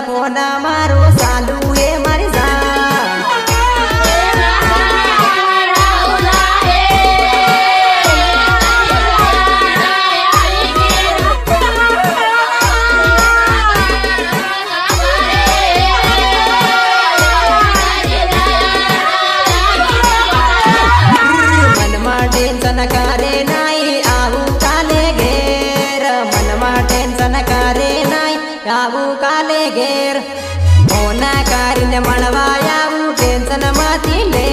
પોના મારો સાલુ એ મારી જાન મનમાં ટેન્શન કરે નાઈ આવું કાલે ઘેર મનમાં ટેન્શન કરે નાઈ આવું કાલે ઘેર ફોના કરીને મળવા આવું ટેન્શન માંથી લે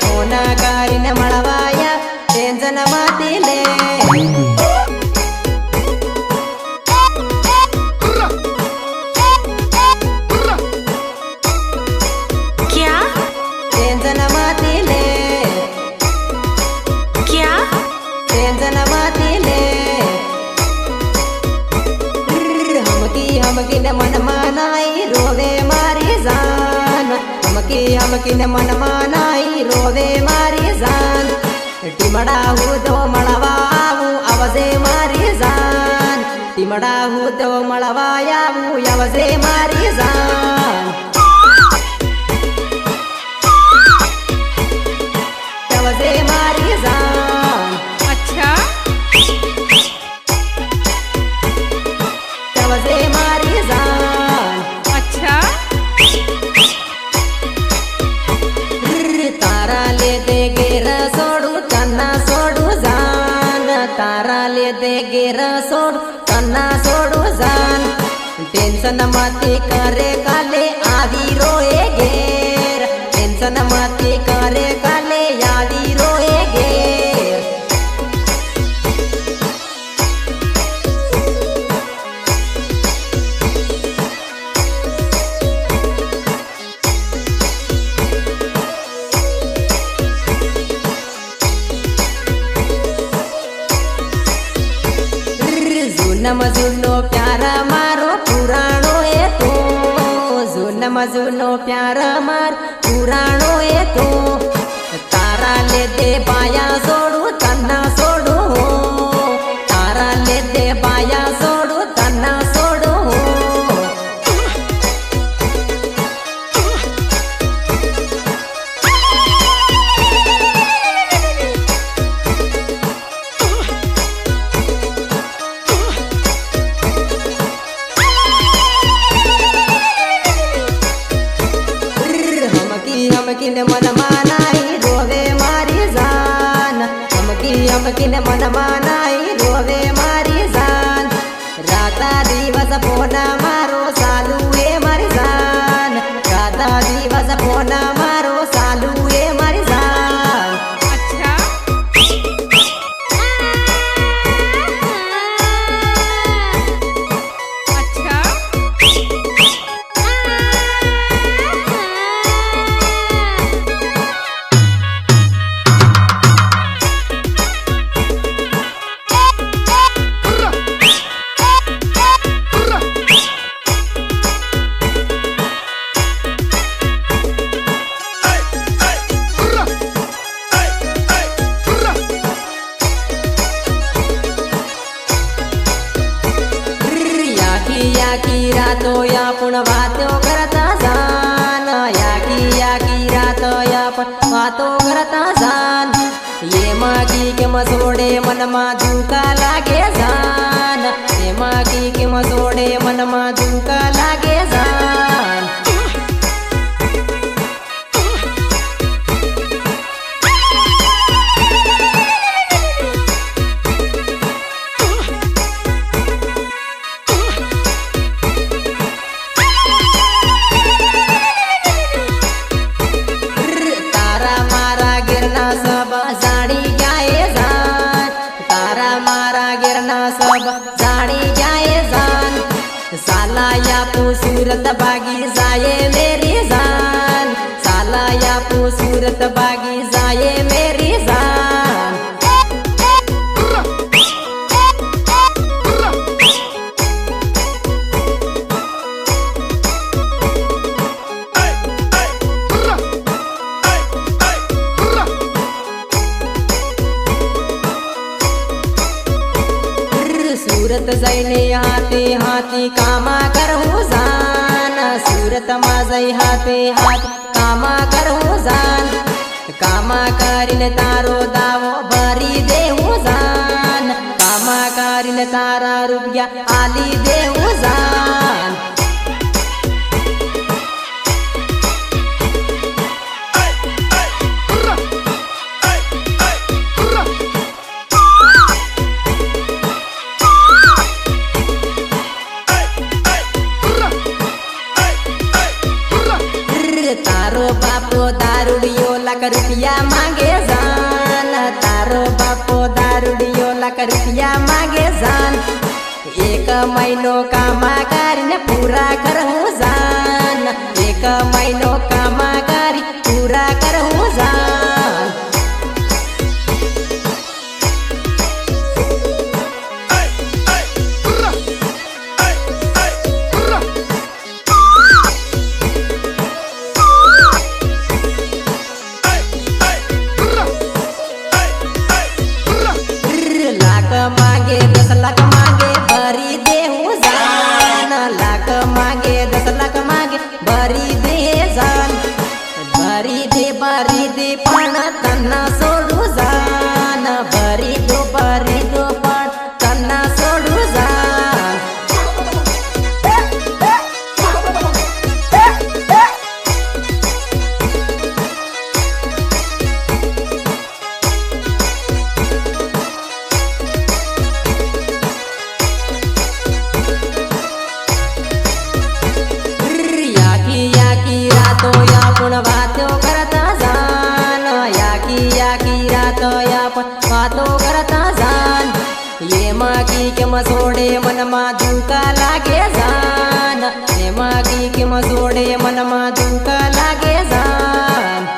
ફોના કરીને મળવા આવ ટેન્શન માંથી લે क्या ટેન્શન માંથી લે क्या ટેન્શન માંથી લે હમકીને મનમાં નાઈ રોવે મારી જાન હમકીને મનમાં નાઈ રોવે મારી જાન ટીમડા હું તો મળવા આવું આવજે મારી જાન ટીમડા હું તો મળવા આવું આવજે મારી જાન આવજે મારી જાન अच्छा આવજે મારી જાન अच्छा તારા લેતે ઘેર છોડું તના છોડું જાન તારા લેતે ઘેર છોડું તના છોડું જાન ટેન્શન માંથી કરે કાલે આવી રોએ ઘેર ટેન્શન માંથી કરે કાલે આવી રોએ ઘેર જૂનમ જૂનો પ્યાર મારો પુરાણો એ તો જૂનમ જૂનો પ્યાર મારો પુરાણો એ તો તારા લેતે પાયા છોડું તના છોડું તારા લેતે પાયા છોડું તના છોડું હમકીને મનમાં નાઈ રોવે મારી જાન હમકીને મનમાં નાઈ રોવે મારી જાન રાતા દિવસ પોના મારો સાલુ એ મારી જાન રાતા દિવસ પોના મારો સાલુ એ મારી જાન अच्छा अच्छा યાકી રાતો યાપણ વાતો કરતા જાન યાકી રાતો યાપણ વાતો કરતા જાન એમાં કી કેમ છોડે મનમાં દુખા લાગે જાન એમાં કી કેમ છોડે મનમાં દુખા લાગે જાન તારા મારા ઘેરના સબ જાણી જાય જાન તારા મારા ઘેરના સબ જાણી જાય જાન સાલાયા સુરત ભાગી જાય મેરી જાન સાલાયા સુરત ભાગી જાય મેરી જાન सूरत जैने हाथी हाथी कामा करहूँ जान સુરતમાં જઈ હાથે હાથ કામા કરવું જાન કામા કરીને તારો દાવો ભરી દેવું જાન કામા કરીને તારા રૂપિયા આલી દેવું જાન તારો બાપો દારૂડિયો લાખ રૂપિયા માંગે જાન તારો બાપો દારૂડિયો લાખ રૂપિયા માંગે જાન એક મહિનો કામા કરીને પૂરા કરવું જાન એક મહિનો કામા કરી પૂરા કરવું જાન मांगे 10 लाख मांगे भरी देहू जान लाख मांगे 10 लाख मांगे भरी दे जान भरी दे पण त्यांना सोडू जान भरी दो पण त्यांना सोडू जान वातो करता जान याकी रातो यापण वातो करता जान ये मागी के मसोडे मनमा दुका लागे जान ये मागी के मसोडे मनमा दुका लागे जान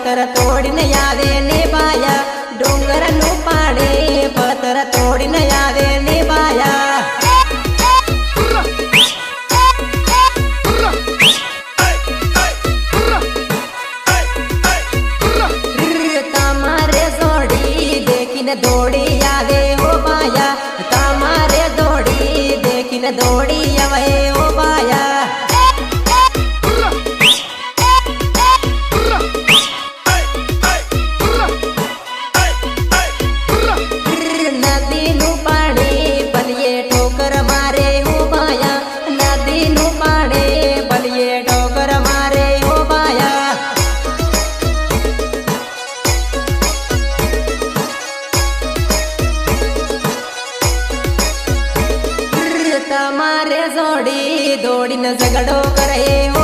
पत्थर तोड़ने यादे ने बाया डोंगर नु पाड़े पत्थर तोड़ने यादे ने बाया तमारे जोड़ी देखिन दौड़ी यादे हो बाया तमारे दौड़ी देखिन दौड़ी अवे हो बाया તમારે જોડી દોડીને ઝઘડો કરે હો